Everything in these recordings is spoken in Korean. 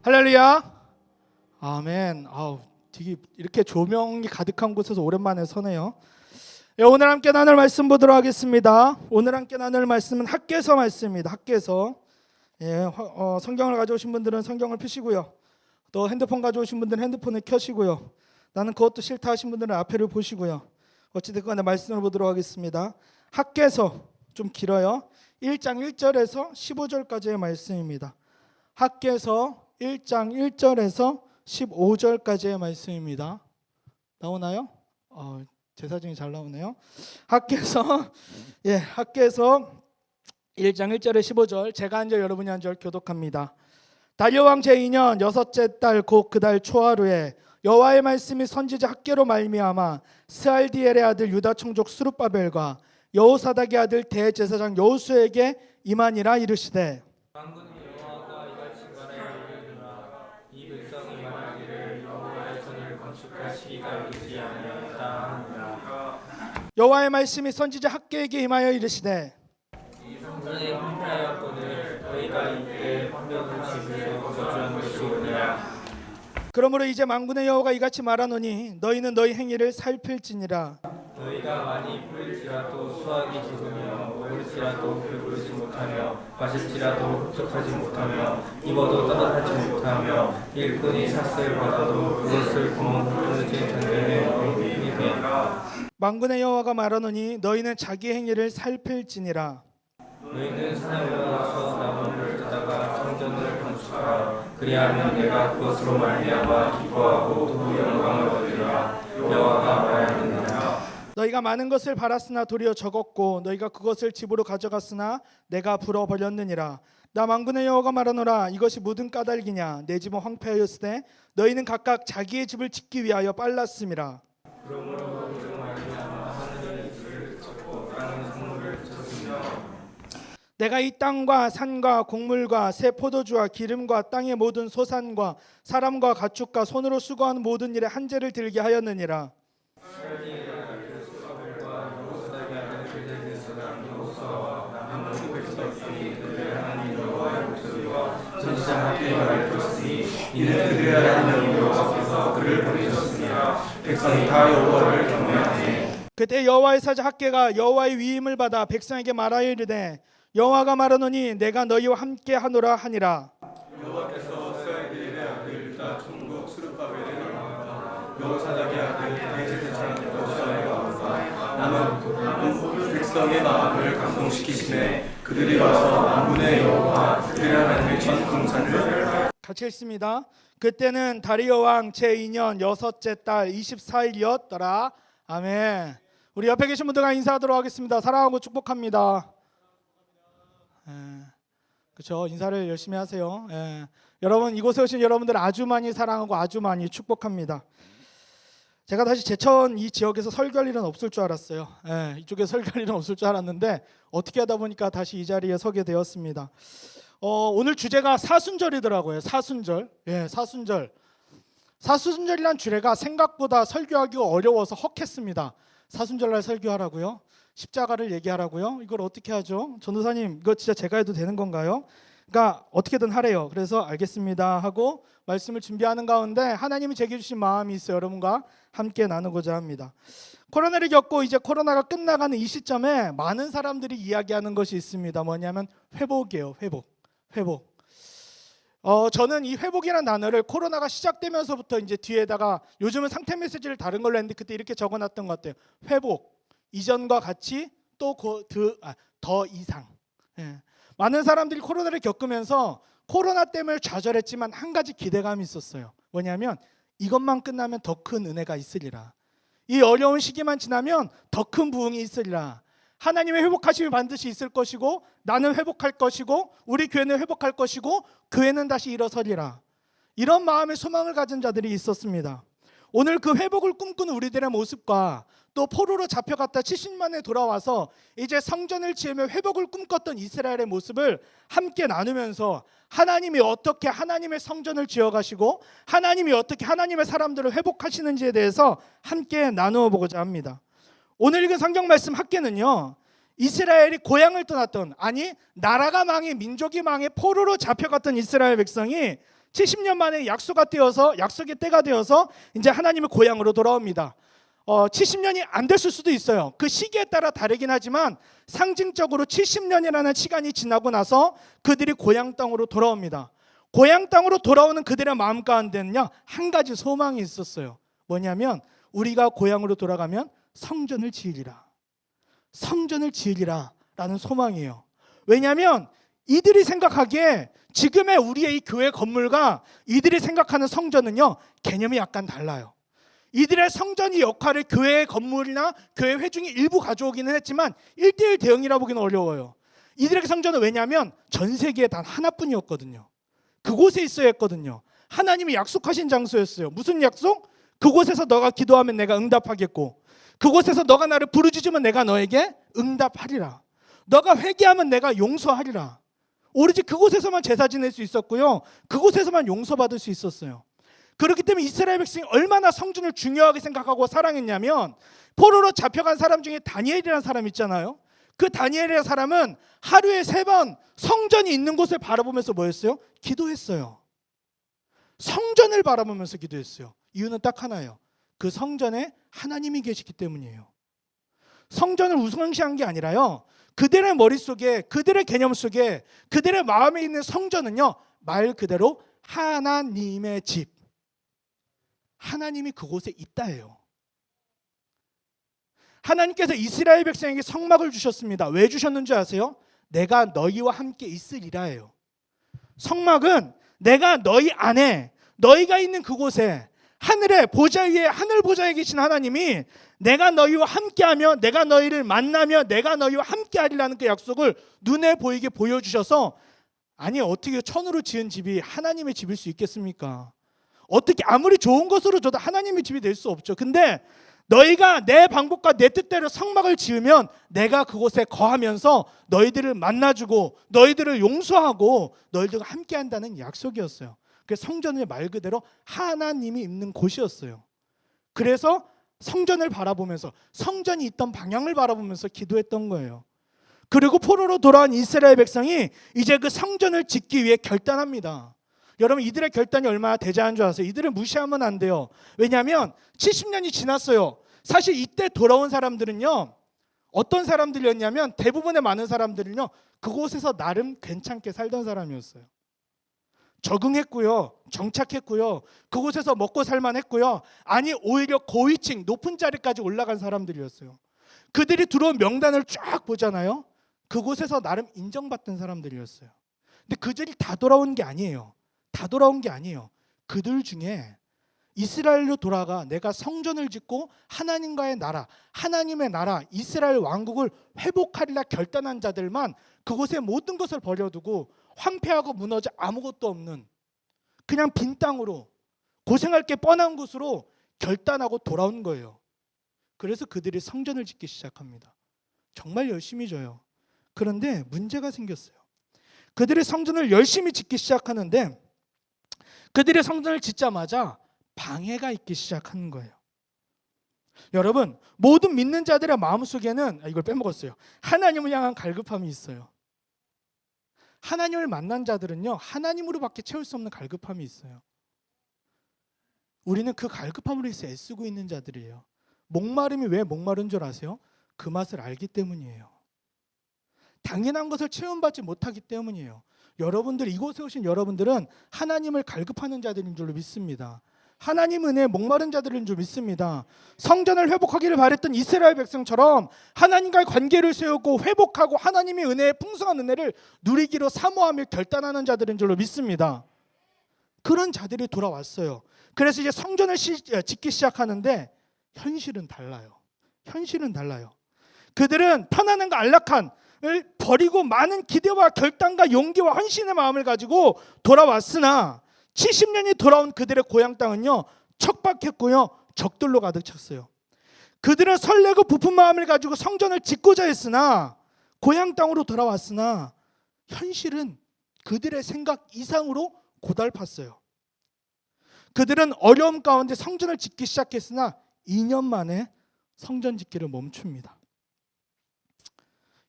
할렐루야. 아멘. 되게 이렇게 조명이 가득한 곳에서 오랜만에 서네요. 오늘 함께 나눌 말씀 보도록 하겠습니다. 오늘 함께 나눌 말씀은 학개서 말씀입니다. 학개서. 성경을 가져오신 분들은 성경을 펴시고요. 또 핸드폰 가져오신 분들은 핸드폰을 켜시고요. 나는 그것도 싫다 하신 분들은 앞에를 보시고요. 어찌됐건 말씀을 보도록 하겠습니다. 학개서 좀 길어요. 1장 1절에서 15절까지의 말씀입니다. 학개서 1장 1절에서 15절까지의 말씀입니다. 나오나요? 제 사진이 잘 나오네요. 학개서 1장 1절에 15절, 제가 한 절 여러분이 한 절 교독합니다. 다리오 왕 제2년 여섯째 달 곧 그 달 초하루에 여호와의 말씀이 선지자 학개로 말미암아 스알디엘의 아들 유다 총족 스룹바벨과 여호사닥의 아들 대제사장 여호수에게 임하니라. 이르시되 만군의 여호와가 이같이 말하였느니라. 이 백성이 말하기를 여호와의 전을 건축할 시기가 이르지 아니하였다 하니라. 여호와의 말씀이 선지자 학개에게 임하여 이르시되 이 성전의 황폐하였거늘 너희가 이때 황벽을 지으려 거주한 것이오니라. 그러므로 이제 만군의 여호와가 이같이 말하노니 너희는 너희 행위를 살필지니라. 너희가 많이 뿌릴지라도 수확이 적으며 먹을지라도 배부르지 못하며 마실지라도 흡족하지 못하며 입어도 따뜻하지 못하며 일꾼이 삭슬 받아도 그것을 구멍 뚫지 텐데 너희가 만군의 여호와가 말하노니 너희는 자기 행위를 살필지니라. 너희는 산에 올라가서 나무를 뜯다가 성전을 건축하라. 그리하면 내가 그것으로 말미암아 기뻐하고 또 영광을 얻으리라. 여호와가 말하느니라. 너희가 많은 것을 바랐으나 도리어 적었고 너희가 그것을 집으로 가져갔으나 내가 불어버렸느니라. 나 만군의 여호와가 말하노라. 이것이 무슨 까닭이냐. 내 집은 황폐하였으되 너희는 각각 자기의 집을 짓기 위하여 빨랐음이라. 그러므로 그로 말미암아 하늘의 이슬을 쳤고 땅은 성물을 쳤으며 내가 이 땅과 산과 곡물과 새 포도주와 기름과 땅의 모든 소산과 사람과 가축과 손으로 수고하는 모든 일에 한재를 들게 하였느니라. 선지자 학개가 말했으니 이는 그들의 하나님 여호와께서 그를 보내셨습니다. 백성이 다 여호와를 경외하니 그때 여호와의 사자 학개가 여호와의 위임을 받아 백성에게 말하여 이르되 여호와가 말하노니 내가 너희와 함께 하노라 하니라. 여호와께서 스알디엘의 아들 유다 총국 스룹바벨에게 말하노라. 여호사닥의 아들 대제사장 여호수아에게 말하노라. 나는 백성의 마음을 감동시키시매 그들이 와서 만군의 여호와 그들의 하나님의 전 금산을 같이 읽습니다. 그때는 다리오 왕 제2년 여섯째 달 24일이었더라. 아멘. 우리 옆에 계신 분들과 인사하도록 하겠습니다. 사랑하고 축복합니다. 그렇죠. 인사를 열심히 하세요. 여러분, 이곳에 오신 여러분들 아주 많이 사랑하고 아주 많이 축복합니다. 제가 다시 제천 이 지역에서 설교할 일은 없을 줄 알았어요. 이쪽에 설교할 일은 없을 줄 알았는데 어떻게 하다 보니까 다시 이 자리에 서게 되었습니다. 오늘 주제가 사순절이더라고요. 사순절. 사순절. 사순절이란 주례가 생각보다 설교하기가 어려워서 헉했습니다. 사순절날 설교하라고요? 십자가를 얘기하라고요? 이걸 어떻게 하죠? 전도사님, 이거 진짜 제가 해도 되는 건가요? 그러니까 어떻게든 하래요. 그래서 알겠습니다 하고 말씀을 준비하는 가운데 하나님이 제게 주신 마음이 있어요. 여러분과 함께 나누고자 합니다. 코로나를 겪고 이제 코로나가 끝나가는 이 시점에 많은 사람들이 이야기하는 것이 있습니다. 뭐냐면 회복이에요. 회복. 저는 이 회복이라는 단어를 코로나가 시작되면서부터 이제 뒤에다가 요즘은 상태 메시지를 다른 걸로 했는데 그때 이렇게 적어놨던 것 같아요. 회복. 이전과 같이 또 더 이상. 많은 사람들이 코로나를 겪으면서 코로나 때문에 좌절했지만 한 가지 기대감이 있었어요. 뭐냐면 이것만 끝나면 더 큰 은혜가 있으리라. 이 어려운 시기만 지나면 더 큰 부흥이 있으리라. 하나님의 회복하심이 반드시 있을 것이고 나는 회복할 것이고 우리 교회는 회복할 것이고 교회는 다시 일어서리라. 이런 마음의 소망을 가진 자들이 있었습니다. 오늘 그 회복을 꿈꾸는 우리들의 모습과 또 포로로 잡혀갔다 70만에 돌아와서 이제 성전을 지으며 회복을 꿈꿨던 이스라엘의 모습을 함께 나누면서 하나님이 어떻게 하나님의 성전을 지어가시고 하나님이 어떻게 하나님의 사람들을 회복하시는지에 대해서 함께 나누어 보고자 합니다. 오늘 읽은 성경 말씀 학개는요, 이스라엘이 고향을 떠났던, 아니 나라가 망해 민족이 망해 포로로 잡혀갔던 이스라엘 백성이 70년 만에 약속의 때가 되어서 이제 하나님의 고향으로 돌아옵니다. 70년이 안 됐을 수도 있어요. 그 시기에 따라 다르긴 하지만 상징적으로 70년이라는 시간이 지나고 나서 그들이 고향 땅으로 돌아옵니다. 고향 땅으로 돌아오는 그들의 마음 가운데는요, 한 가지 소망이 있었어요. 뭐냐면 우리가 고향으로 돌아가면 성전을 지으리라. 성전을 지으리라 라는 소망이에요. 왜냐하면 이들이 생각하기에 지금의 우리의 이 교회 건물과 이들이 생각하는 성전은요, 개념이 약간 달라요. 이들의 성전이 역할을 교회의 건물이나 교회 회중이 일부 가져오기는 했지만 1:1 대응이라 보기는 어려워요. 이들의 성전은 왜냐하면 전 세계에 단 하나뿐이었거든요. 그곳에 있어야 했거든요. 하나님이 약속하신 장소였어요. 무슨 약속? 그곳에서 너가 기도하면 내가 응답하겠고, 그곳에서 너가 나를 부르짖으면 내가 너에게 응답하리라. 너가 회개하면 내가 용서하리라. 오로지 그곳에서만 제사 지낼 수 있었고요, 그곳에서만 용서받을 수 있었어요. 그렇기 때문에 이스라엘 백성이 얼마나 성전을 중요하게 생각하고 사랑했냐면, 포로로 잡혀간 사람 중에 다니엘이라는 사람 있잖아요. 그 다니엘이라는 사람은 하루에 3번 성전이 있는 곳을 바라보면서 뭐 했어요? 기도했어요. 성전을 바라보면서 기도했어요. 이유는 딱 하나예요. 그 성전에 하나님이 계시기 때문이에요. 성전을 우상시한 게 아니라요, 그들의 머릿속에, 그들의 개념 속에, 그들의 마음에 있는 성전은요, 말 그대로 하나님의 집, 하나님이 그곳에 있다예요. 하나님께서 이스라엘 백성에게 성막을 주셨습니다. 왜 주셨는지 아세요? 내가 너희와 함께 있으리라예요. 성막은 내가 너희 안에, 너희가 있는 그곳에, 하늘의 보좌 위에, 하늘 보좌에 계신 하나님이 내가 너희와 함께하며 내가 너희를 만나며 내가 너희와 함께하리라는 그 약속을 눈에 보이게 보여주셔서, 아니 어떻게 천으로 지은 집이 하나님의 집일 수 있겠습니까? 어떻게 아무리 좋은 것으로 줘도 하나님의 집이 될 수 없죠. 근데 너희가 내 방법과 내 뜻대로 성막을 지으면 내가 그곳에 거하면서 너희들을 만나주고 너희들을 용서하고 너희들과 함께한다는 약속이었어요. 그래서 성전은 말 그대로 하나님이 있는 곳이었어요. 그래서 성전을 바라보면서, 성전이 있던 방향을 바라보면서 기도했던 거예요. 그리고 포로로 돌아온 이스라엘 백성이 이제 그 성전을 짓기 위해 결단합니다. 여러분, 이들의 결단이 얼마나 대단한 줄 아세요? 이들을 무시하면 안 돼요. 왜냐하면 70년이 지났어요. 사실 이때 돌아온 사람들은요, 어떤 사람들이었냐면 대부분의 많은 사람들은요, 그곳에서 나름 괜찮게 살던 사람이었어요. 적응했고요, 정착했고요, 그곳에서 먹고 살만했고요. 아니 오히려 고위층, 높은 자리까지 올라간 사람들이었어요. 그들이 들어온 명단을 쫙 보잖아요. 그곳에서 나름 인정받던 사람들이었어요. 근데 그들이 다 돌아온 게 아니에요. 다 돌아온 게 아니에요. 그들 중에 이스라엘로 돌아가 내가 성전을 짓고 하나님과의 나라, 하나님의 나라, 이스라엘 왕국을 회복하리라 결단한 자들만 그곳에 모든 것을 버려두고 황폐하고 무너져 아무것도 없는 그냥 빈 땅으로, 고생할 게 뻔한 곳으로 결단하고 돌아온 거예요. 그래서 그들이 성전을 짓기 시작합니다. 정말 열심히 져요. 그런데 문제가 생겼어요. 그들이 성전을 열심히 짓기 시작하는데 그들의 성전을 짓자마자 방해가 있기 시작하는 거예요. 여러분, 모든 믿는 자들의 마음속에는, 이걸 빼먹었어요, 하나님을 향한 갈급함이 있어요. 하나님을 만난 자들은요, 하나님으로밖에 채울 수 없는 갈급함이 있어요. 우리는 그 갈급함으로 해서 애쓰고 있는 자들이에요. 목마름이 왜 목마른 줄 아세요? 그 맛을 알기 때문이에요. 당연한 것을 체험받지 못하기 때문이에요. 여러분들, 이곳에 오신 여러분들은 하나님을 갈급하는 자들인 줄로 믿습니다. 하나님 은혜에 목마른 자들인 줄 믿습니다. 성전을 회복하기를 바랬던 이스라엘 백성처럼 하나님과의 관계를 세우고 회복하고 하나님의 은혜의 풍성한 은혜를 누리기로 사모하며 결단하는 자들인 줄로 믿습니다. 그런 자들이 돌아왔어요. 그래서 이제 성전을 짓기 시작하는데 현실은 달라요. 현실은 달라요. 그들은 편안함과 안락함을 버리고 많은 기대와 결단과 용기와 헌신의 마음을 가지고 돌아왔으나 70년이 돌아온 그들의 고향 땅은요, 척박했고요, 적들로 가득 찼어요. 그들은 설레고 부푼 마음을 가지고 성전을 짓고자 했으나, 고향 땅으로 돌아왔으나 현실은 그들의 생각 이상으로 고달팠어요. 그들은 어려움 가운데 성전을 짓기 시작했으나 2년 만에 성전 짓기를 멈춥니다.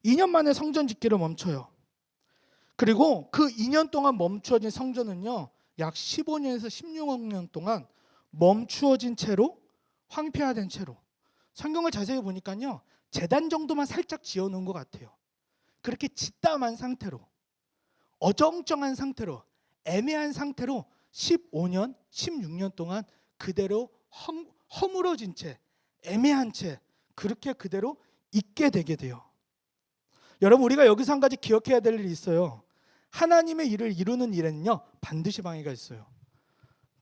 2년 만에 성전 짓기를 멈춰요. 그리고 그 2년 동안 멈춰진 성전은요, 약 15년에서 16억 년 동안 멈추어진 채로 황폐화된 채로 성경을 자세히 보니까요 제단 정도만 살짝 지어놓은 것 같아요. 그렇게 짓담한 상태로 어정쩡한 상태로 애매한 상태로 15년, 16년 동안 그대로 허물어진 채 애매한 채 그렇게 그대로 있게 되게 돼요. 여러분 우리가 여기서 한 가지 기억해야 될 일이 있어요. 하나님의 일을 이루는 일에는요 반드시 방해가 있어요.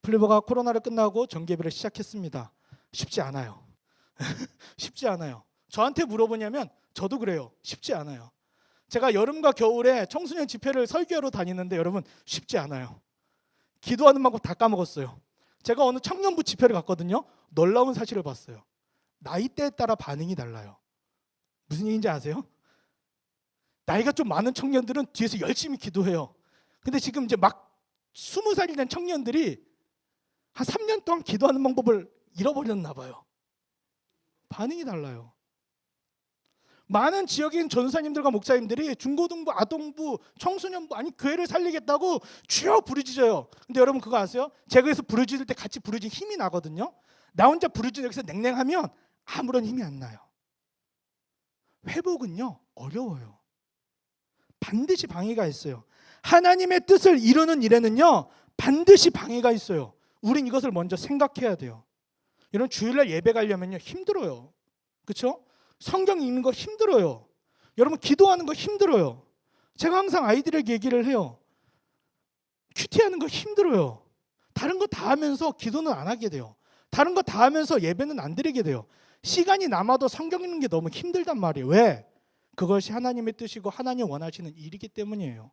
플리버가 코로나를 끝나고 정기예배를 시작했습니다. 쉽지 않아요. 쉽지 않아요. 저한테 물어보냐면 저도 그래요. 쉽지 않아요. 제가 여름과 겨울에 청소년 집회를 설교하러 다니는데 여러분 쉽지 않아요. 기도하는 방법 다 까먹었어요. 제가 어느 청년부 집회를 갔거든요. 놀라운 사실을 봤어요. 나이대에 따라 반응이 달라요. 무슨 얘기인지 아세요? 나이가 좀 많은 청년들은 뒤에서 열심히 기도해요. 근데 지금 이제 막 20살이 된 청년들이 한 3년 동안 기도하는 방법을 잃어버렸나 봐요. 반응이 달라요. 많은 지역에 있는 전사님들과 목사님들이 중고등부, 아동부, 청소년부 아니 교회를 살리겠다고 주여 부르짖어요. 근데 여러분 그거 아세요? 제가 여기서 부르짖을 때 같이 부르짖 힘이 나거든요. 나 혼자 부르짖어 여기서 냉랭하면 아무런 힘이 안 나요. 회복은요 어려워요. 반드시 방해가 있어요. 하나님의 뜻을 이루는 일에는요 반드시 방해가 있어요. 우린 이것을 먼저 생각해야 돼요. 여러분 주일날 예배 가려면요 힘들어요. 그렇죠? 성경 읽는 거 힘들어요. 여러분 기도하는 거 힘들어요. 제가 항상 아이들에게 얘기를 해요. 큐티하는 거 힘들어요. 다른 거 다 하면서 기도는 안 하게 돼요. 다른 거 다 하면서 예배는 안 드리게 돼요. 시간이 남아도 성경 읽는 게 너무 힘들단 말이에요. 왜? 그것이 하나님의 뜻이고 하나님 원하시는 일이기 때문이에요.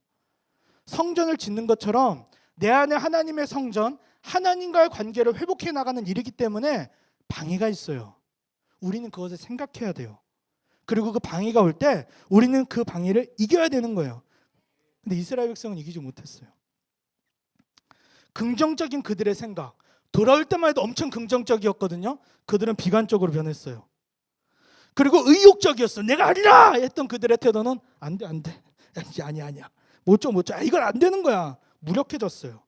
성전을 짓는 것처럼 내 안에 하나님의 성전, 하나님과의 관계를 회복해 나가는 일이기 때문에 방해가 있어요. 우리는 그것을 생각해야 돼요. 그리고 그 방해가 올 때 우리는 그 방해를 이겨야 되는 거예요. 근데 이스라엘 백성은 이기지 못했어요. 긍정적인 그들의 생각, 돌아올 때만 해도 엄청 긍정적이었거든요. 그들은 비관적으로 변했어요. 그리고 의욕적이었어. 내가 하리라 했던 그들의 태도는 안 돼. 아니야. 못줘. 이건 안 되는 거야. 무력해졌어요.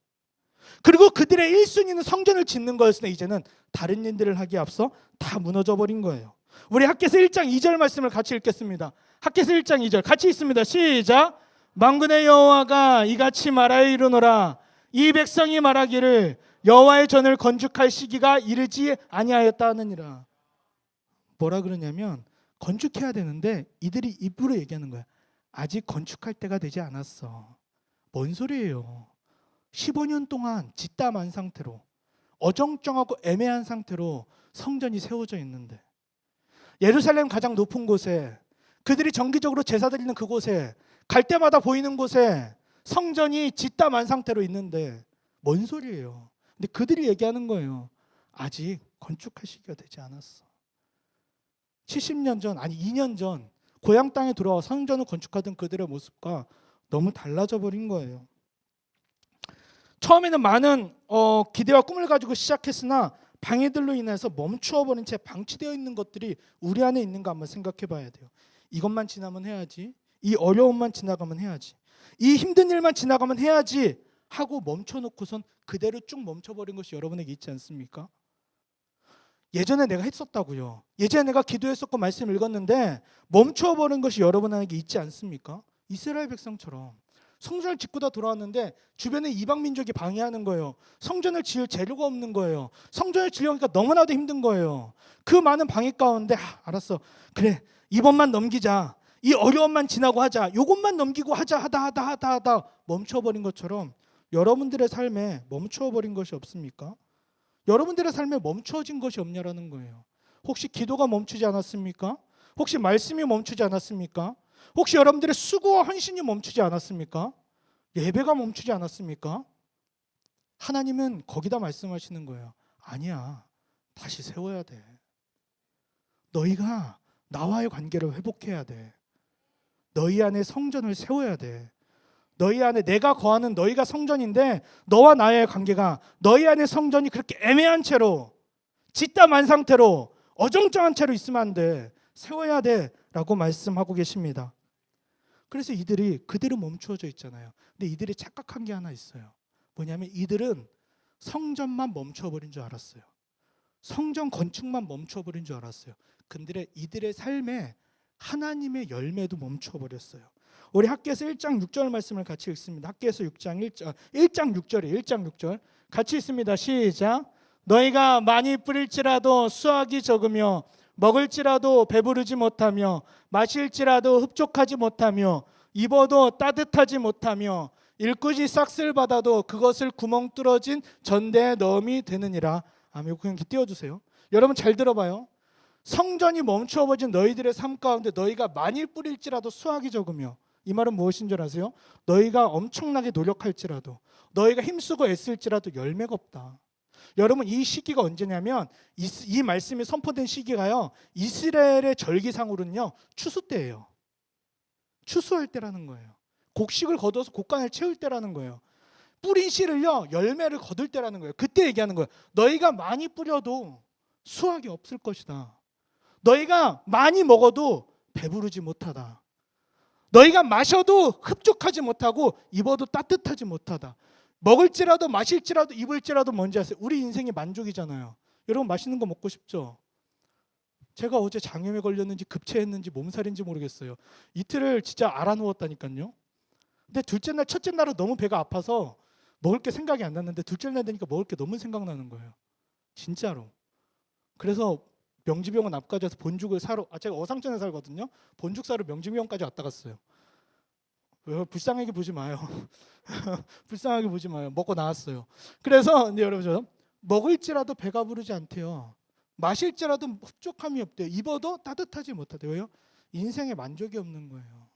그리고 그들의 1순위는 성전을 짓는 거였으나 이제는 다른 일들을 하기에 앞서 다 무너져 버린 거예요. 우리 학개서 1장 2절 말씀을 같이 읽겠습니다. 학개서 1장 2절 같이 읽습니다. 시작. 만군의 여호와가 이같이 말하여 이르노라. 이 백성이 말하기를 여호와의 전을 건축할 시기가 이르지 아니하였다 하느니라. 뭐라 그러냐면 건축해야 되는데 이들이 입으로 얘기하는 거야. 아직 건축할 때가 되지 않았어. 뭔 소리예요? 15년 동안 짓담한 상태로 어정쩡하고 애매한 상태로 성전이 세워져 있는데 예루살렘 가장 높은 곳에 그들이 정기적으로 제사 드리는 그곳에 갈 때마다 보이는 곳에 성전이 짓담한 상태로 있는데 뭔 소리예요? 근데 그들이 얘기하는 거예요. 아직 건축할 시기가 되지 않았어. 70년 전 아니 2년 전 고향 땅에 돌아와 성전을 건축하던 그들의 모습과 너무 달라져 버린 거예요. 처음에는 많은 기대와 꿈을 가지고 시작했으나 방해들로 인해서 멈추어 버린 채 방치되어 있는 것들이 우리 안에 있는가 한번 생각해 봐야 돼요. 이것만 지나면 해야지. 이 어려움만 지나가면 해야지. 이 힘든 일만 지나가면 해야지 하고 멈춰놓고선 그대로 쭉 멈춰버린 것이 여러분에게 있지 않습니까? 예전에 내가 했었다고요. 예전에 내가 기도했었고 말씀 읽었는데 멈춰버린 것이 여러분에게 있지 않습니까? 이스라엘 백성처럼 성전을 짓고 다 돌아왔는데 주변에 이방 민족이 방해하는 거예요. 성전을 지을 재료가 없는 거예요. 성전을 지으려니까 너무나도 힘든 거예요. 그 많은 방해 가운데 알았어. 그래 이번만 넘기자. 이 어려움만 지나고 하자. 요것만 넘기고 하다 멈춰버린 것처럼 여러분들의 삶에 멈춰버린 것이 없습니까? 여러분들의 삶에 멈춰진 것이 없냐라는 거예요. 혹시 기도가 멈추지 않았습니까? 혹시 말씀이 멈추지 않았습니까? 혹시 여러분들의 수고와 헌신이 멈추지 않았습니까? 예배가 멈추지 않았습니까? 하나님은 거기다 말씀하시는 거예요. 아니야. 다시 세워야 돼. 너희가 나와의 관계를 회복해야 돼. 너희 안에 성전을 세워야 돼. 너희 안에 내가 거하는 너희가 성전인데 너와 나의 관계가 너희 안에 성전이 그렇게 애매한 채로 짓담한 상태로 어정쩡한 채로 있으면 안 돼. 세워야 돼 라고 말씀하고 계십니다. 그래서 이들이 그대로 멈추어져 있잖아요. 근데 이들이 착각한 게 하나 있어요. 뭐냐면 이들은 성전만 멈춰버린 줄 알았어요. 성전 건축만 멈춰버린 줄 알았어요. 근데 이들의 삶에 하나님의 열매도 멈춰버렸어요. 우리 학개서 1장 6절 말씀을 같이 읽습니다. 학개서 1장 6절이에요. 1장 6절 같이 읽습니다. 시작. 너희가 많이 뿌릴지라도 수확이 적으며 먹을지라도 배부르지 못하며 마실지라도 흡족하지 못하며 입어도 따뜻하지 못하며 일꾼이 싹쓸 받아도 그것을 구멍 뚫어진 전대에 넣음이 되느니라. 아멘. 그냥 띄워주세요. 여러분 잘 들어봐요. 성전이 멈추어버진 너희들의 삶 가운데 너희가 많이 뿌릴지라도 수확이 적으며, 이 말은 무엇인 줄 아세요? 너희가 엄청나게 노력할지라도, 너희가 힘쓰고 애쓸지라도 열매가 없다. 여러분 이 시기가 언제냐면 이 말씀이 선포된 시기가요, 이스라엘의 절기상으로는요 추수 때예요. 추수할 때라는 거예요. 곡식을 거둬서 곡간을 채울 때라는 거예요. 뿌린 씨를요 열매를 거둘 때라는 거예요. 그때 얘기하는 거예요. 너희가 많이 뿌려도 수확이 없을 것이다. 너희가 많이 먹어도 배부르지 못하다. 너희가 마셔도 흡족하지 못하고 입어도 따뜻하지 못하다. 먹을지라도 마실지라도 입을지라도 뭔지 아세요? 우리 인생이 만족이잖아요. 여러분 맛있는 거 먹고 싶죠? 제가 어제 장염에 걸렸는지 급체했는지 몸살인지 모르겠어요. 이틀을 진짜 알아 누웠다니까요. 근데 둘째 날, 첫째 날은 너무 배가 아파서 먹을 게 생각이 안 났는데 둘째 날 되니까 먹을 게 너무 생각나는 거예요. 진짜로. 그래서 명지병원 앞까지 와서 본죽을 사러, 제가 어상천에 살거든요. 본죽 사러 명지병원까지 왔다 갔어요. 불쌍하게 보지 마요. 불쌍하게 보지 마요. 먹고 나왔어요. 그래서 근데 여러분 먹을지라도 배가 부르지 않대요. 마실지라도 흡족함이 없대요. 입어도 따뜻하지 못하대요. 왜요? 인생에 만족이 없는 거예요.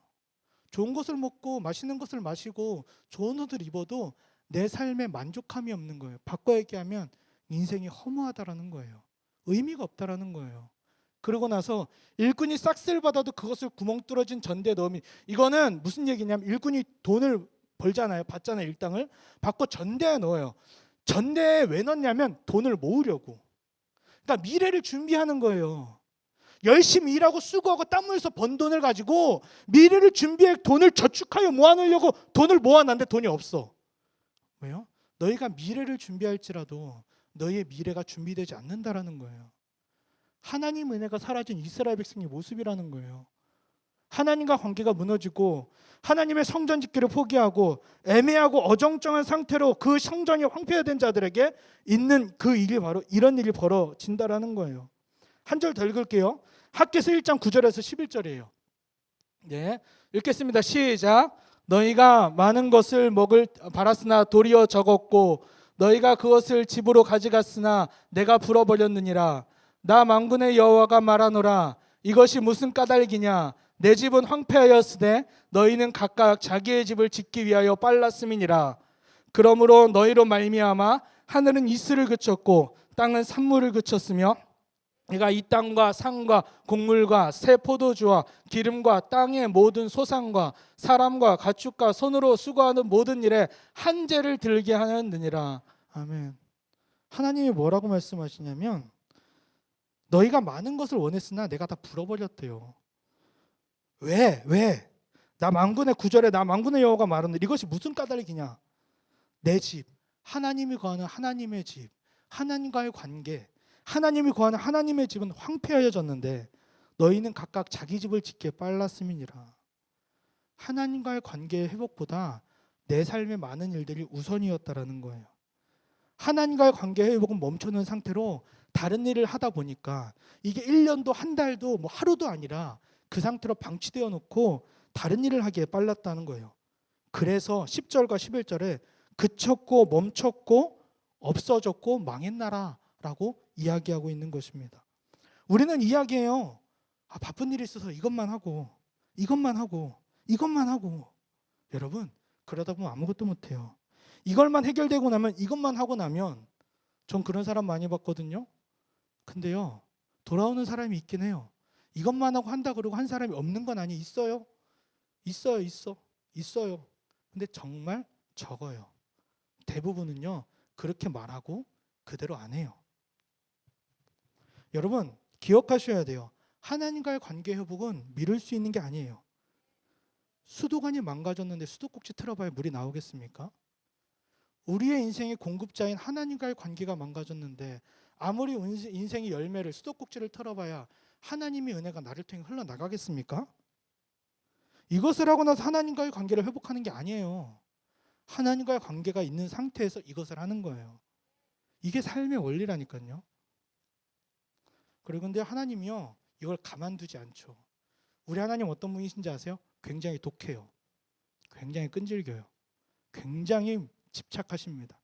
좋은 것을 먹고 맛있는 것을 마시고 좋은 옷을 입어도 내 삶에 만족함이 없는 거예요. 바꿔 얘기하면 인생이 허무하다라는 거예요. 의미가 없다라는 거예요. 그러고 나서 일꾼이 싹쓸 받아도 그것을 구멍 뚫어진 전대에 넣으면, 이거는 무슨 얘기냐면 일꾼이 돈을 벌잖아요. 받잖아요. 일당을 받고 전대에 넣어요. 전대에 왜 넣냐면 돈을 모으려고. 그러니까 미래를 준비하는 거예요. 열심히 일하고 수고하고 땀 흘려서 번 돈을 가지고 미래를 준비해 돈을 저축하여 모아놓으려고 돈을 모아놨는데 돈이 없어. 왜요? 너희가 미래를 준비할지라도 너희의 미래가 준비되지 않는다라는 거예요. 하나님 은혜가 사라진 이스라엘 백성의 모습이라는 거예요. 하나님과 관계가 무너지고 하나님의 성전 짓기를 포기하고 애매하고 어정쩡한 상태로 그 성전이 황폐화된 자들에게 있는 그 일이 바로 이런 일이 벌어진다라는 거예요. 한 절 더 읽을게요. 학개서 1장 9절에서 11절이에요. 네, 읽겠습니다. 시작. 너희가 많은 것을 먹을 바랐으나 도리어 적었고 너희가 그것을 집으로 가져갔으나 내가 불어버렸느니라. 나 만군의 여호와가 말하노라. 이것이 무슨 까닭이냐? 내 집은 황폐하였으되 너희는 각각 자기의 집을 짓기 위하여 빨랐음이니라. 그러므로 너희로 말미암아 하늘은 이슬을 그쳤고 땅은 산물을 그쳤으며 내가 이 땅과 산과 곡물과 새 포도주와 기름과 땅의 모든 소산과 사람과 가축과 손으로 수고하는 모든 일에 한재를 들게 하였느니라. 아멘. 하나님이 뭐라고 말씀하시냐면 너희가 많은 것을 원했으나 내가 다 불어버렸대요. 왜? 나 만군의 9절에 나 만군의 여호와가 말하는데 이것이 무슨 까닭이냐? 내 집, 하나님이 거하는 하나님의 집, 하나님과의 관계, 하나님이 거하는 하나님의 집은 황폐하여졌는데 너희는 각각 자기 집을 짓기에 빨랐음이니라. 하나님과의 관계의 회복보다 내 삶의 많은 일들이 우선이었다라는 거예요. 하나님과의 관계 회복은 멈춰놓은 상태로 다른 일을 하다 보니까 이게 1년도 한 달도 뭐 하루도 아니라 그 상태로 방치되어 놓고 다른 일을 하기에 빨랐다는 거예요. 그래서 10절과 11절에 그쳤고 멈췄고 없어졌고 망했나라라고 이야기하고 있는 것입니다. 우리는 이야기해요. 바쁜 일이 있어서 이것만 하고 여러분 그러다 보면 아무것도 못해요. 이걸만 해결되고 나면 이것만 하고 나면 전 그런 사람 많이 봤거든요. 근데요 돌아오는 사람이 있긴 해요. 이것만 하고 한다 그러고 한 사람이 없는 건 아니. 있어요. 근데 정말 적어요. 대부분은요 그렇게 말하고 그대로 안 해요. 여러분 기억하셔야 돼요. 하나님과의 관계 회복은 미룰 수 있는 게 아니에요. 수도관이 망가졌는데 수도꼭지 틀어봐야 물이 나오겠습니까? 우리의 인생의 공급자인 하나님과의 관계가 망가졌는데 아무리 인생의 열매를 수도꼭지를 털어봐야 하나님의 은혜가 나를 통해 흘러나가겠습니까? 이것을 하고 나서 하나님과의 관계를 회복하는 게 아니에요. 하나님과의 관계가 있는 상태에서 이것을 하는 거예요. 이게 삶의 원리라니까요. 그리고 근데 하나님이요, 이걸 가만두지 않죠. 우리 하나님 어떤 분이신지 아세요? 굉장히 독해요. 굉장히 끈질겨요. 굉장히 집착하십니다.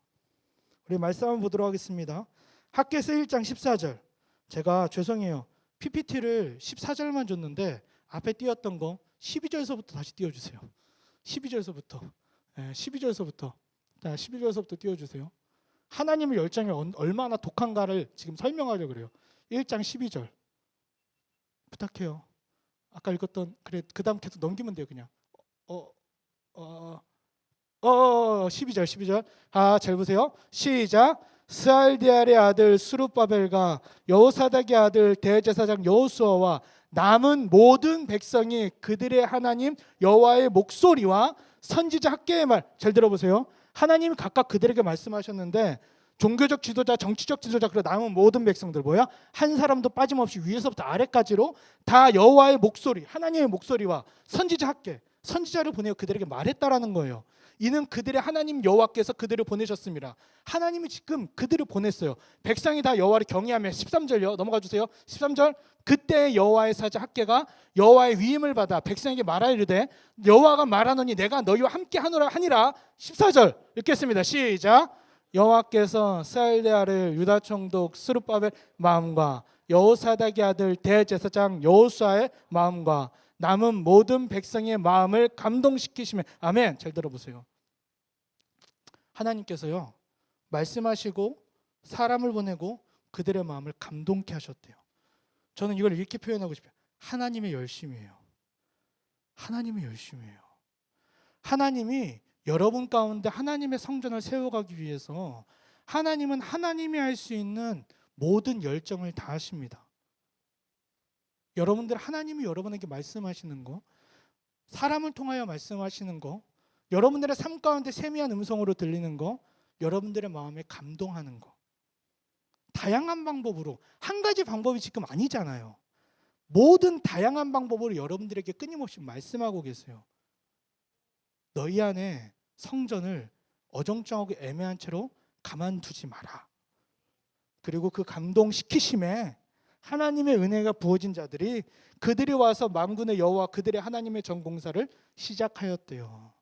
우리 말씀 한번 보도록 하겠습니다. 학개서 1장 14절. 제가 죄송해요. PPT를 14절만 줬는데 앞에 띄웠던 거 12절서부터 다시 띄워주세요. 12절서부터. 12절서부터. 12절서부터 띄워주세요. 하나님의 열정이 얼마나 독한가를 지금 설명하려고 그래요. 1장 12절. 부탁해요. 아까 읽었던 그 다음 계속 넘기면 돼요. 그냥 12절. 잘 보세요. 시작. 스알디알의 아들 스룹바벨과 여호사닥의 아들 대제사장 여호수아와 남은 모든 백성이 그들의 하나님 여호와의 목소리와 선지자 학개의 말, 잘 들어보세요. 하나님이 각각 그들에게 말씀하셨는데 종교적 지도자, 정치적 지도자, 그리고 남은 모든 백성들 뭐야? 한 사람도 빠짐없이 위에서부터 아래까지로 다 여호와의 목소리, 하나님의 목소리와 선지자 학개, 선지자를 보내어 그들에게 말했다라는 거예요. 이는 그들의 하나님 여호와께서 그들을 보내셨습니다. 하나님이 지금 그들을 보냈어요. 백성이 다 여호와를 경외하며 13절요. 넘어가 주세요. 13절. 그때 여호와의 사자 학개가 여호와의 위임을 받아 백성에게 말하이르되 여호와가 말하노니 내가 너희와 함께 하니라. 14절 읽겠습니다. 시작. 여호와께서 스알데아를 유다 총독 스룹바벨 마음과 여호사닥의 아들 대제사장 여호수아의 마음과 남은 모든 백성의 마음을 감동시키시며 아멘. 잘 들어보세요. 하나님께서요 말씀하시고 사람을 보내고 그들의 마음을 감동케 하셨대요. 저는 이걸 이렇게 표현하고 싶어요. 하나님의 열심이에요. 하나님의 열심이에요. 하나님이 여러분 가운데 하나님의 성전을 세워가기 위해서 하나님은 하나님이 할 수 있는 모든 열정을 다하십니다. 여러분들 하나님이 여러분에게 말씀하시는 거, 사람을 통하여 말씀하시는 거, 여러분들의 삶 가운데 세미한 음성으로 들리는 거, 여러분들의 마음에 감동하는 거, 다양한 방법으로, 한 가지 방법이 지금 아니잖아요. 모든 다양한 방법으로 여러분들에게 끊임없이 말씀하고 계세요. 너희 안에 성전을 어정쩡하고 애매한 채로 가만두지 마라. 그리고 그 감동시키심에 하나님의 은혜가 부어진 자들이 그들이 와서 만군의 여호와 그들의 하나님의 전공사를 시작하였대요.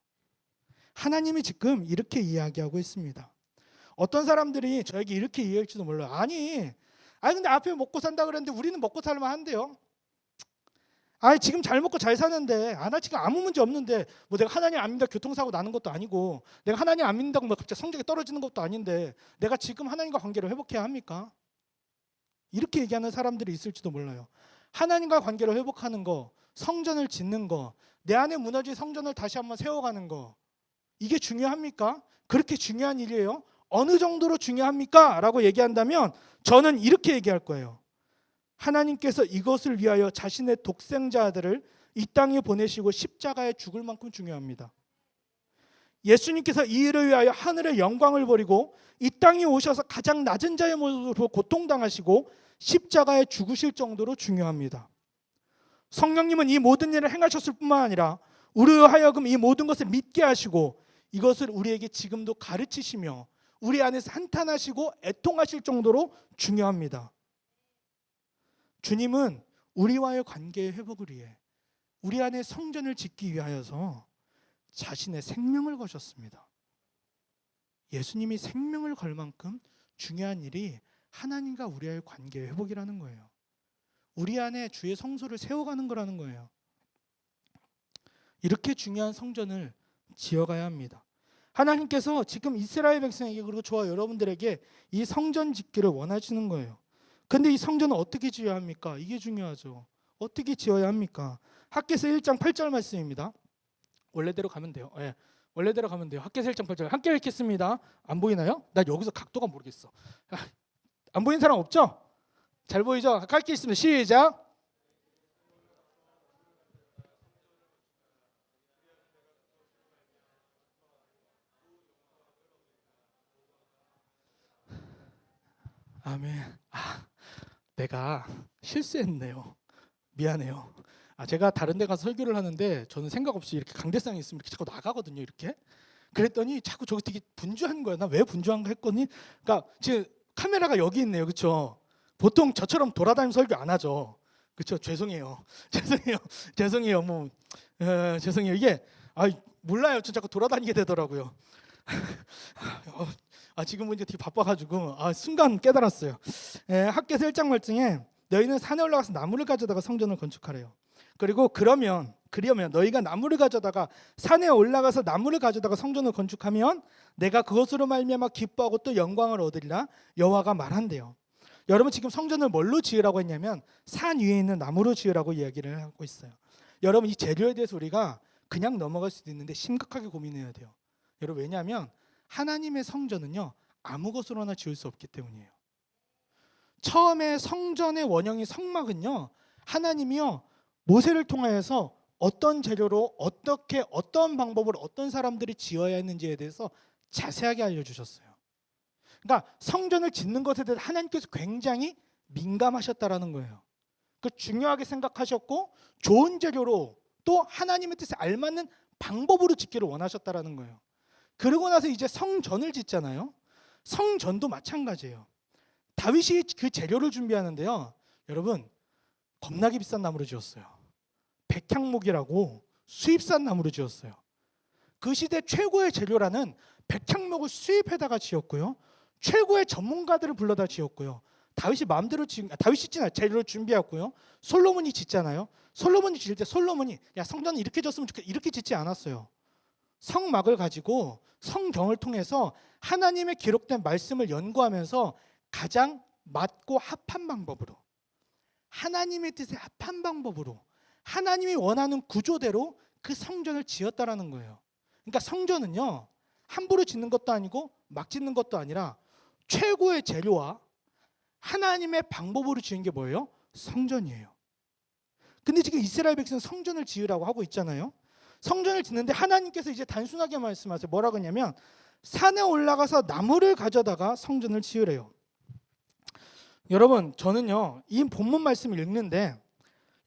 하나님이 지금 이렇게 이야기하고 있습니다. 어떤 사람들이 저에게 이렇게 이해할지도 몰라요. 아니 근데 앞에 먹고 산다 그랬는데 우리는 먹고 살만 한데요. 지금 잘 먹고 잘 사는데 나 지금 아무 문제 없는데 뭐 내가 하나님 안 믿는다 교통사고 나는 것도 아니고 내가 하나님 안 믿는다고 뭐 갑자기 성적이 떨어지는 것도 아닌데 내가 지금 하나님과 관계를 회복해야 합니까? 이렇게 얘기하는 사람들이 있을지도 몰라요. 하나님과 관계를 회복하는 거, 성전을 짓는 거, 내 안에 무너진 성전을 다시 한번 세워가는 거, 이게 중요합니까? 그렇게 중요한 일이에요? 어느 정도로 중요합니까? 라고 얘기한다면 저는 이렇게 얘기할 거예요. 하나님께서 이것을 위하여 자신의 독생자 아들을 이 땅에 보내시고 십자가에 죽을 만큼 중요합니다. 예수님께서 이 일을 위하여 하늘의 영광을 버리고 이 땅에 오셔서 가장 낮은 자의 모습으로 고통당하시고 십자가에 죽으실 정도로 중요합니다. 성령님은 이 모든 일을 행하셨을 뿐만 아니라 우리로 하여금 이 모든 것을 믿게 하시고 이것을 우리에게 지금도 가르치시며 우리 안에서 한탄하시고 애통하실 정도로 중요합니다. 주님은 우리와의 관계의 회복을 위해 우리 안에 성전을 짓기 위하여서 자신의 생명을 거셨습니다. 예수님이 생명을 걸 만큼 중요한 일이 하나님과 우리와의 관계의 회복이라는 거예요. 우리 안에 주의 성소를 세워가는 거라는 거예요. 이렇게 중요한 성전을 지어가야 합니다. 하나님께서 지금 이스라엘 백성에게 그리고 저와 여러분들에게 이 성전 짓기를 원하시는 거예요. 근데 이 성전은 어떻게 지어야 합니까? 이게 중요하죠. 어떻게 지어야 합니까? 학개서 1장 8절 말씀입니다. 원래대로 가면 돼요. 원래대로 가면 돼요. 학개서 1장 8절 함께 읽겠습니다. 안 보이나요? 나 여기서 각도가 모르겠어. 안 보이는 사람 없죠? 잘 보이죠? 갈게 있습니다. 시작. 아멘. 내가 실수했네요. 미안해요. 제가 다른 데 가서 설교를 하는데 저는 생각 없이 이렇게 강대상에 있으면 이렇게 자꾸 나가거든요. 이렇게. 그랬더니 자꾸 저기 되게 분주한 거야. 나 왜 분주한가 했더니, 그러니까 지금 카메라가 여기 있네요. 그렇죠? 보통 저처럼 돌아다니면서 설교 안 하죠. 그렇죠? 죄송해요. 죄송해요. 죄송해요. 이게 몰라요. 저 자꾸 돌아다니게 되더라고요. 지금 보니까 되게 바빠가지고 순간 깨달았어요. 학개서 1장 말씀에 너희는 산에 올라가서 나무를 가져다가 성전을 건축하래요. 그리고 그러면 너희가 나무를 가져다가 산에 올라가서 나무를 가져다가 성전을 건축하면 내가 그것으로 말미암아 기뻐하고 또 영광을 얻으리라 여호와가 말한대요. 여러분 지금 성전을 뭘로 지으라고 했냐면 산 위에 있는 나무로 지으라고 이야기를 하고 있어요. 여러분 이 재료에 대해서 우리가 그냥 넘어갈 수도 있는데 심각하게 고민해야 돼요. 여러분 왜냐하면 하나님의 성전은요 아무 것으로나 지을 수 없기 때문이에요. 처음에 성전의 원형인 성막은요 하나님이요 모세를 통하여서 어떤 재료로 어떻게 어떤 방법으로 어떤 사람들이 지어야 했는지에 대해서 자세하게 알려주셨어요. 그러니까 성전을 짓는 것에 대해서 하나님께서 굉장히 민감하셨다라는 거예요. 그 중요하게 생각하셨고 좋은 재료로 또 하나님의 뜻에 알맞는 방법으로 짓기를 원하셨다라는 거예요. 그러고 나서 이제 성전을 짓잖아요. 성전도 마찬가지예요. 다윗이 그 재료를 준비하는데요. 여러분 겁나게 비싼 나무로 지었어요. 백향목이라고 수입산 나무로 지었어요. 그 시대 최고의 재료라는 백향목을 수입해다가 지었고요. 최고의 전문가들을 불러다 지었고요. 다윗이 마음대로 재료를 준비했고요. 솔로몬이 짓잖아요. 솔로몬이 지을 때 솔로몬이 성전을 이렇게 졌으면 좋겠다 이렇게 짓지 않았어요. 성막을 가지고 성경을 통해서 하나님의 기록된 말씀을 연구하면서 가장 맞고 합한 방법으로 하나님의 뜻에 합한 방법으로 하나님이 원하는 구조대로 그 성전을 지었다라는 거예요. 그러니까 성전은요 함부로 짓는 것도 아니고 막 짓는 것도 아니라 최고의 재료와 하나님의 방법으로 지은 게 뭐예요? 성전이에요. 근데 지금 이스라엘 백성은 성전을 지으라고 하고 있잖아요. 성전을 짓는데 하나님께서 이제 단순하게 말씀하세요. 뭐라고 하냐면 산에 올라가서 나무를 가져다가 성전을 지으래요. 여러분 저는요 이 본문 말씀을 읽는데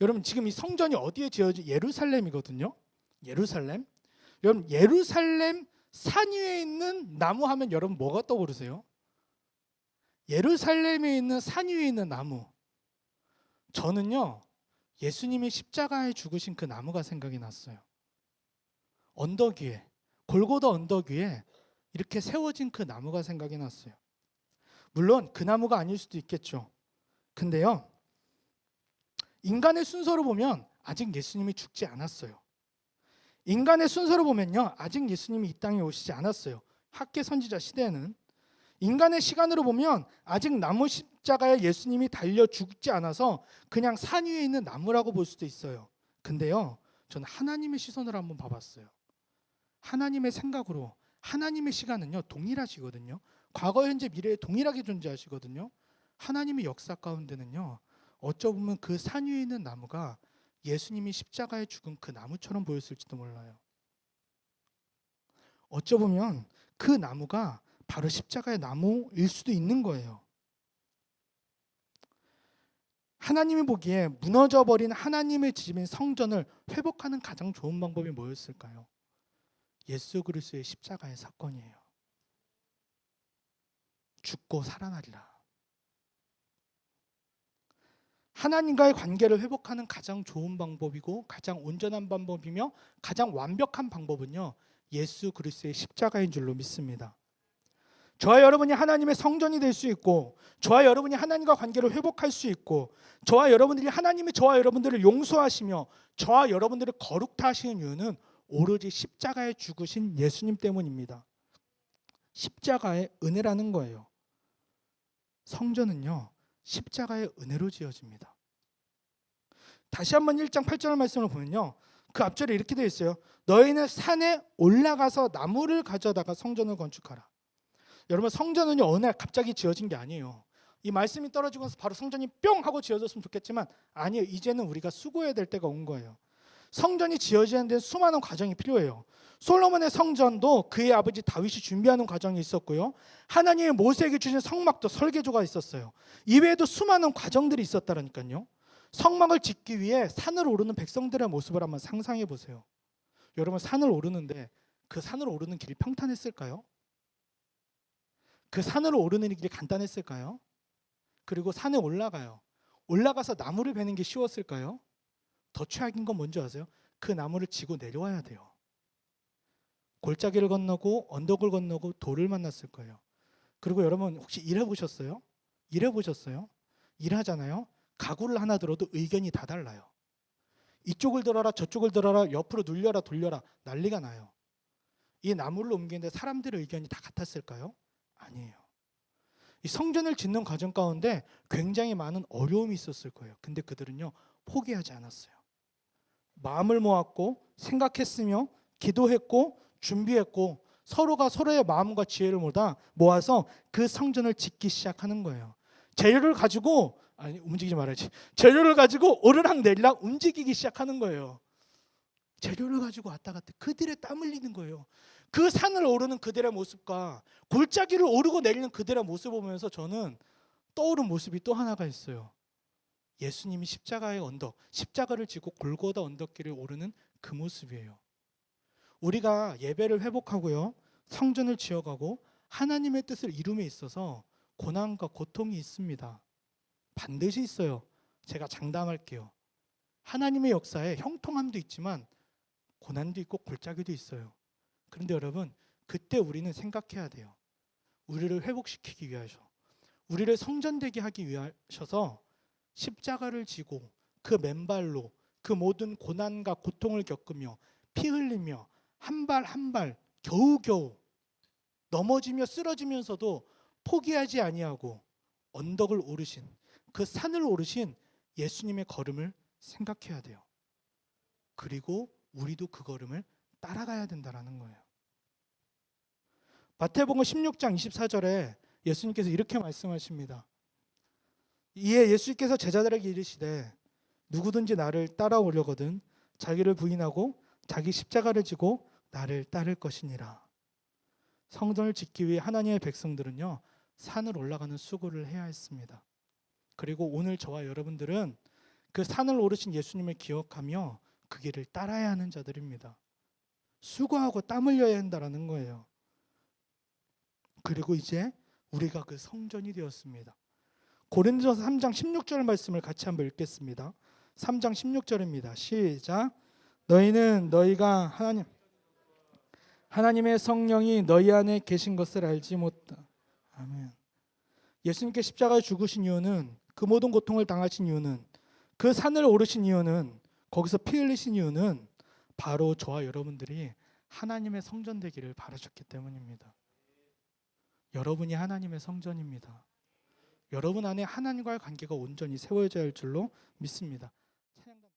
여러분 지금 이 성전이 어디에 지어지? 예루살렘이거든요. 예루살렘. 여러분 예루살렘 산 위에 있는 나무 하면 여러분 뭐가 떠오르세요? 예루살렘에 있는 산 위에 있는 나무. 저는요 예수님이 십자가에 죽으신 그 나무가 생각이 났어요. 언덕 위에 골고다 언덕 위에 이렇게 세워진 그 나무가 생각이 났어요. 물론 그 나무가 아닐 수도 있겠죠. 근데요 인간의 순서로 보면 아직 예수님이 죽지 않았어요. 인간의 순서로 보면요 아직 예수님이 이 땅에 오시지 않았어요. 학계 선지자 시대에는. 인간의 시간으로 보면 아직 나무 십자가에 예수님이 달려 죽지 않아서 그냥 산 위에 있는 나무라고 볼 수도 있어요. 근데요 저는 하나님의 시선으로 한번 봐봤어요. 하나님의 생각으로 하나님의 시간은요 동일하시거든요. 과거 현재 미래에 동일하게 존재하시거든요. 하나님의 역사 가운데는요 어쩌면 그 산 위에 있는 나무가 예수님이 십자가에 죽은 그 나무처럼 보였을지도 몰라요. 어쩌면 그 나무가 바로 십자가의 나무일 수도 있는 거예요. 하나님이 보기에 무너져버린 하나님의 집인 성전을 회복하는 가장 좋은 방법이 뭐였을까요? 예수 그리스도의 십자가의 사건이에요. 죽고 살아나리라. 하나님과의 관계를 회복하는 가장 좋은 방법이고 가장 온전한 방법이며 가장 완벽한 방법은요 예수 그리스도의 십자가인 줄로 믿습니다. 저와 여러분이 하나님의 성전이 될 수 있고 저와 여러분이 하나님과 관계를 회복할 수 있고 저와 여러분들이 하나님이 저와 여러분들을 용서하시며 저와 여러분들을 거룩타 하시는 이유는 오로지 십자가에 죽으신 예수님 때문입니다. 십자가의 은혜라는 거예요. 성전은요 십자가의 은혜로 지어집니다. 다시 한번 1장 8절 말씀을 보면요 그 앞절에 이렇게 되어 있어요. 너희는 산에 올라가서 나무를 가져다가 성전을 건축하라. 여러분 성전은요 어느 날 갑자기 지어진 게 아니에요. 이 말씀이 떨어지고 나서 바로 성전이 뿅 하고 지어졌으면 좋겠지만 아니에요. 이제는 우리가 수고해야 될 때가 온 거예요. 성전이 지어지는 데 수많은 과정이 필요해요. 솔로몬의 성전도 그의 아버지 다윗이 준비하는 과정이 있었고요. 하나님의 모세에게 주신 성막도 설계조가 있었어요. 이외에도 수많은 과정들이 있었다니까요. 성막을 짓기 위해 산을 오르는 백성들의 모습을 한번 상상해 보세요. 여러분, 산을 오르는데 그 산을 오르는 길이 평탄했을까요? 그 산을 오르는 길이 간단했을까요? 그리고 산에 올라가요. 올라가서 나무를 베는 게 쉬웠을까요? 더 최악인 건 뭔지 아세요? 그 나무를 지고 내려와야 돼요. 골짜기를 건너고 언덕을 건너고 돌을 만났을 거예요. 그리고 여러분 혹시 일해보셨어요? 일해보셨어요? 일하잖아요. 가구를 하나 들어도 의견이 다 달라요. 이쪽을 들어라 저쪽을 들어라 옆으로 눌려라 돌려라 난리가 나요. 이 나무를 옮기는데 사람들의 의견이 다 같았을까요? 아니에요. 이 성전을 짓는 과정 가운데 굉장히 많은 어려움이 있었을 거예요. 근데 그들은요 포기하지 않았어요. 마음을 모았고 생각했으며 기도했고 준비했고 서로가 서로의 마음과 지혜를 모아서 그 성전을 짓기 시작하는 거예요. 재료를 가지고 움직이지 말아야지. 재료를 가지고 오르락내리락 움직이기 시작하는 거예요. 재료를 가지고 왔다 갔다 그들의 땀 흘리는 거예요. 그 산을 오르는 그들의 모습과 골짜기를 오르고 내리는 그들의 모습을 보면서 저는 떠오른 모습이 또 하나가 있어요. 예수님이 십자가의 언덕, 십자가를 지고 골고다 언덕길을 오르는 그 모습이에요. 우리가 예배를 회복하고요, 성전을 지어가고 하나님의 뜻을 이룸에 있어서 고난과 고통이 있습니다. 반드시 있어요. 제가 장담할게요. 하나님의 역사에 형통함도 있지만 고난도 있고 골짜기도 있어요. 그런데 여러분, 그때 우리는 생각해야 돼요. 우리를 회복시키기 위하셔, 우리를 성전되게 하기 위하셔서 십자가를 지고 그 맨발로 그 모든 고난과 고통을 겪으며 피 흘리며 한 발 한 발 겨우겨우 넘어지며 쓰러지면서도 포기하지 아니하고 언덕을 오르신 그 산을 오르신 예수님의 걸음을 생각해야 돼요. 그리고 우리도 그 걸음을 따라가야 된다는 거예요. 마태복음 16장 24절에 예수님께서 이렇게 말씀하십니다. 이에 예수께서 제자들에게 이르시되 누구든지 나를 따라오려거든 자기를 부인하고 자기 십자가를 지고 나를 따를 것이니라. 성전을 짓기 위해 하나님의 백성들은요 산을 올라가는 수고를 해야 했습니다. 그리고 오늘 저와 여러분들은 그 산을 오르신 예수님을 기억하며 그 길을 따라야 하는 자들입니다. 수고하고 땀 흘려야 한다는 거예요. 그리고 이제 우리가 그 성전이 되었습니다. 고린도서 3장 16절 말씀을 같이 한번 읽겠습니다. 3장 16절입니다. 시작. 너희는 너희가 하나님의 성령이 너희 안에 계신 것을 알지 못하. 아멘. 예수님께 십자가에 죽으신 이유는, 그 모든 고통을 당하신 이유는, 그 산을 오르신 이유는, 거기서 피 흘리신 이유는 바로 저와 여러분들이 하나님의 성전 되기를 바라셨기 때문입니다. 여러분이 하나님의 성전입니다. 여러분 안에 하나님과의 관계가 온전히 세워져야 할 줄로 믿습니다.